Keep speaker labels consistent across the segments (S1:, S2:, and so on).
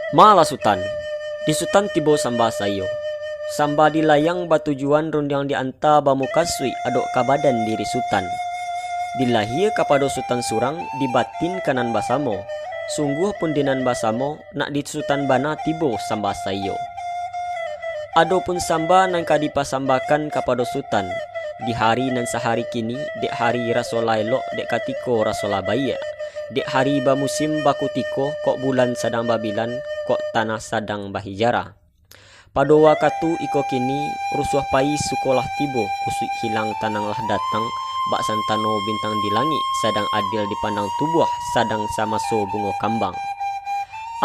S1: Mala Sutan. Di Sutan tibo samba sayo. Samba di layang batujuan rundiang dianta bamukasui adok kabadan diri Sutan. Dilahir kapado Sutan surang dibatin kanan basamo. Sungguh pun dinan basamo nak di Sutan bana tibo samba sayo. Adopun samba nang kadipasambakan kapado Sutan. Di hari nan sehari kini dek hari rasola elok dek katiko rasola baya. Dek hari bamusim bakutiko kok bulan sadang babilan kok tanah sadang bahijara. Pado wakatu iko kini rusuh pai sukolah tibo kusuk hilang tanang lah datang bak santano bintang di langit sadang adil dipandang tubuh sadang sama so bungo kambang.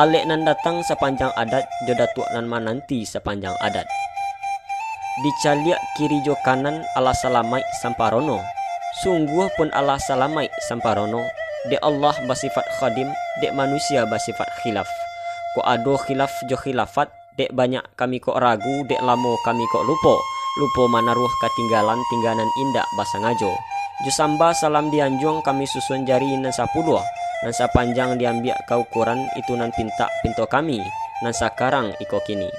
S1: Alek nan datang sepanjang adat jodatuk nan mananti sepanjang adat. Dicaliak kiri jo kanan ala salamai samparono. Sungguh pun ala salamai samparono. Dek Allah basifat khadim, dek manusia basifat khilaf. Ko ado khilaf jo khilafat, dek banyak kami kok ragu, dek lamo kami kok lupo. Lupo manaruh ketinggalan tingganan indak basangajo. Jo samba salam dianjung kami susun jari nan sapuluh. Nan sapanjang diambil kau ukuran itu nan pinto kami. Nan sakarang iko kini.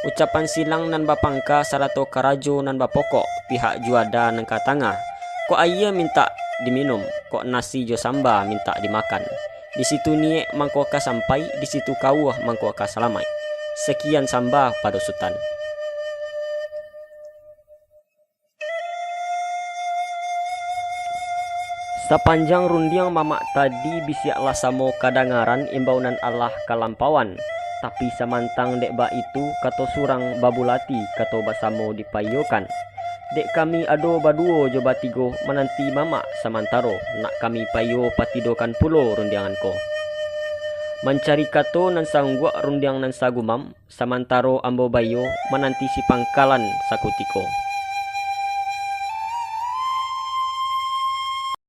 S1: Ucapan silang nan bapangka sarato karajo nan bapokok pihak juada nan katanga. Kok ayah minta diminum, kok nasi jo samba minta dimakan. Di situ niek mangkoka sampai, di situ kau mangkoka salamai. Sekian samba pada Sutan. Sepanjang rundiang mamak tadi bisiaklah samo kadangaran imbaunan Allah kalampauan. Tapi samantang dek ba itu kato surang babulati kato basamo dipayokan. Dek kami ado baduo jo batigo menanti mama samantaro nak kami payo patidokan pulo rundiangan ko. Mencari kato nan sanggua rundiang nan sagumam samantaro ambo bayo menanti si pangkalan sakutiko.